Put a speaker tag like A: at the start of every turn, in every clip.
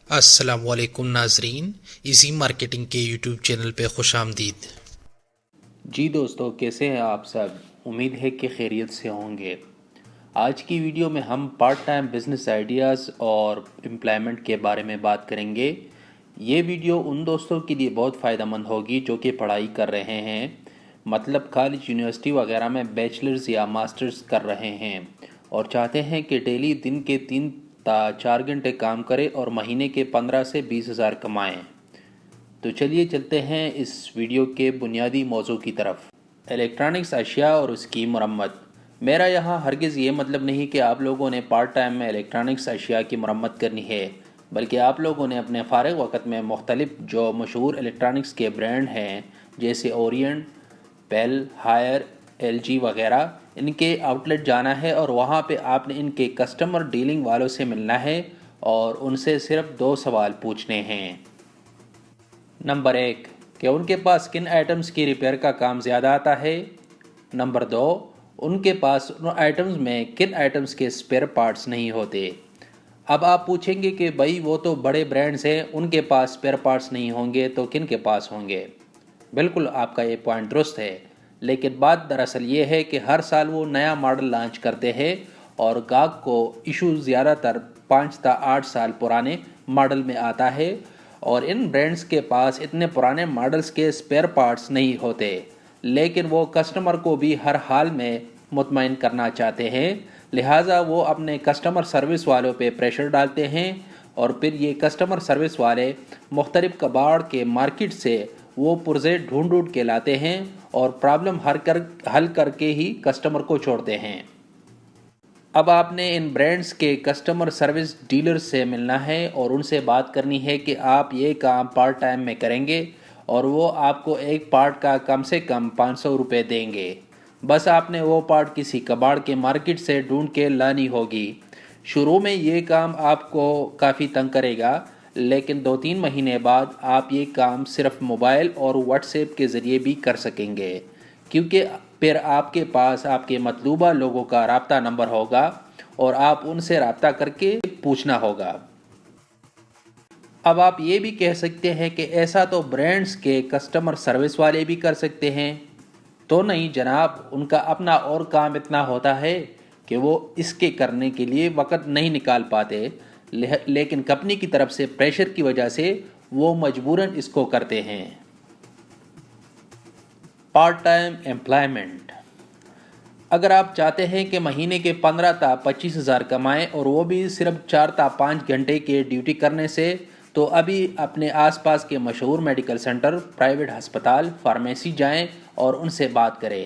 A: السلام علیکم ناظرین، ایزی مارکیٹنگ کے یوٹیوب چینل پہ خوش آمدید۔
B: جی دوستو، کیسے ہیں آپ سب؟ امید ہے کہ خیریت سے ہوں گے۔ آج کی ویڈیو میں ہم پارٹ ٹائم بزنس آئیڈیاز اور امپلائمنٹ کے بارے میں بات کریں گے۔ یہ ویڈیو ان دوستوں کے لیے بہت فائدہ مند ہوگی جو کہ پڑھائی کر رہے ہیں، مطلب کالج، یونیورسٹی وغیرہ میں بیچلرز یا ماسٹرز کر رہے ہیں اور چاہتے ہیں کہ ڈیلی دن کے 3 تا 4 گھنٹے کام کرے اور مہینے کے 15 سے 20 ہزار کمائیں۔ تو چلیے چلتے ہیں اس ویڈیو کے بنیادی موضوع کی طرف۔ الیکٹرانکس اشیاء اور اس کی مرمت۔ میرا یہاں ہرگز یہ مطلب نہیں کہ آپ لوگوں نے پارٹ ٹائم میں الیکٹرانکس اشیاء کی مرمت کرنی ہے، بلکہ آپ لوگوں نے اپنے فارغ وقت میں مختلف جو مشہور الیکٹرانکس کے برانڈ ہیں جیسے اورینٹ، بیل، ہائر، ایل جی وغیرہ، ان کے آؤٹ لیٹ جانا ہے اور وہاں پہ آپ نے ان کے کسٹمر ڈیلنگ والوں سے ملنا ہے اور ان سے صرف 2 سوال پوچھنے ہیں۔ نمبر 1، کہ ان کے پاس کن آئٹمز کی ریپیئر کا کام زیادہ آتا ہے۔ نمبر 2، ان کے پاس ان آئٹمز میں کن آئٹمز کے اسپیئر پارٹس نہیں ہوتے۔ اب آپ پوچھیں گے کہ بھائی وہ تو بڑے برانڈز ہیں، ان کے پاس اسپیئر پارٹس نہیں ہوں گے تو کن کے پاس ہوں گے؟ بالکل آپ کا یہ پوائنٹ درست ہے، لیکن بات دراصل یہ ہے کہ ہر سال وہ نیا ماڈل لانچ کرتے ہیں اور گاہک کو ایشو زیادہ تر 5 تا 8 سال پرانے ماڈل میں آتا ہے اور ان برانڈز کے پاس اتنے پرانے ماڈلز کے اسپیئر پارٹس نہیں ہوتے، لیکن وہ کسٹمر کو بھی ہر حال میں مطمئن کرنا چاہتے ہیں، لہٰذا وہ اپنے کسٹمر سروس والوں پہ پریشر ڈالتے ہیں اور پھر یہ کسٹمر سروس والے مختلف کباڑ کے مارکیٹ سے وہ پرزے ڈھونڈ کے لاتے ہیں اور پرابلم حل کر کے ہی کسٹمر کو چھوڑتے ہیں۔ اب آپ نے ان برانڈز کے کسٹمر سروس ڈیلر سے ملنا ہے اور ان سے بات کرنی ہے کہ آپ یہ کام پارٹ ٹائم میں کریں گے اور وہ آپ کو ایک پارٹ کا کم سے کم 500 روپے دیں گے۔ بس آپ نے وہ پارٹ کسی کباڑ کے مارکیٹ سے ڈھونڈ کے لانی ہوگی۔ شروع میں یہ کام آپ کو کافی تنگ کرے گا، لیکن 2-3 مہینے بعد آپ یہ کام صرف موبائل اور واٹس ایپ کے ذریعے بھی کر سکیں گے، کیونکہ پھر آپ کے پاس آپ کے مطلوبہ لوگوں کا رابطہ نمبر ہوگا اور آپ ان سے رابطہ کر کے پوچھنا ہوگا۔ اب آپ یہ بھی کہہ سکتے ہیں کہ ایسا تو برانڈز کے کسٹمر سروس والے بھی کر سکتے ہیں۔ تو نہیں جناب، ان کا اپنا اور کام اتنا ہوتا ہے کہ وہ اس کے کرنے کے لیے وقت نہیں نکال پاتے، لیکن کمپنی کی طرف سے پریشر کی وجہ سے وہ مجبوراً اس کو کرتے ہیں۔ Part time employment. اگر آپ چاہتے ہیں کہ مہینے کے 15 تا 25 ہزار کمائیں اور وہ بھی صرف 4 تا 5 گھنٹے کے ڈیوٹی کرنے سے، تو ابھی اپنے آس پاس کے مشہور میڈیکل سینٹر، پرائیویٹ ہسپتال، فارمیسی جائیں اور ان سے بات کریں۔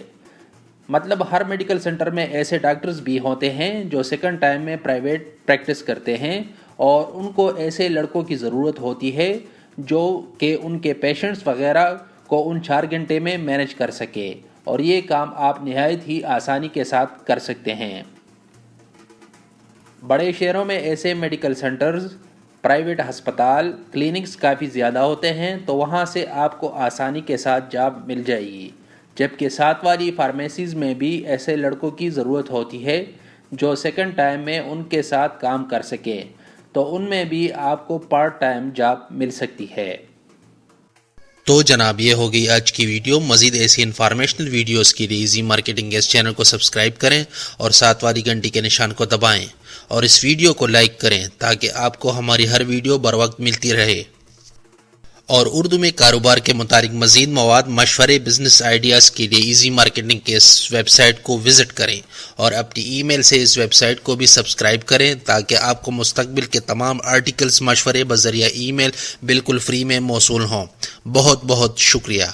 B: مطلب ہر میڈیکل سینٹر میں ایسے ڈاکٹرز بھی ہوتے ہیں جو سیکنڈ ٹائم میں پرائیویٹ پریکٹس کرتے ہیں اور ان کو ایسے لڑکوں کی ضرورت ہوتی ہے جو کہ ان کے پیشنٹس وغیرہ کو ان 4 گھنٹے میں مینج کر سکے، اور یہ کام آپ نہایت ہی آسانی کے ساتھ کر سکتے ہیں۔ بڑے شہروں میں ایسے میڈیکل سینٹرز، پرائیویٹ ہسپتال، کلینکس کافی زیادہ ہوتے ہیں، تو وہاں سے آپ کو آسانی کے ساتھ جاب مل جائے گی، جبکہ ساتھ والی فارمیسیز میں بھی ایسے لڑکوں کی ضرورت ہوتی ہے جو سیکنڈ ٹائم میں ان کے ساتھ کام کر سکے، تو ان میں بھی آپ کو پارٹ ٹائم جاب مل سکتی ہے۔
A: تو جناب، یہ ہوگی آج کی ویڈیو۔ مزید ایسی انفارمیشنل ویڈیوز کے لیے ایزی مارکیٹنگ کے اس چینل کو سبسکرائب کریں اور ساتھ والی گھنٹی کے نشان کو دبائیں اور اس ویڈیو کو لائک کریں تاکہ آپ کو ہماری ہر ویڈیو بر وقت ملتی رہے۔ اور اردو میں کاروبار کے متعلق مزید مواد، مشورے، بزنس آئیڈیاز کے لیے ایزی مارکیٹنگ کے اس ویب سائٹ کو وزٹ کریں اور اپنی ای میل سے اس ویب سائٹ کو بھی سبسکرائب کریں تاکہ آپ کو مستقبل کے تمام آرٹیکلز، مشورے بذریعہ ای میل بالکل فری میں موصول ہوں۔ بہت بہت شکریہ۔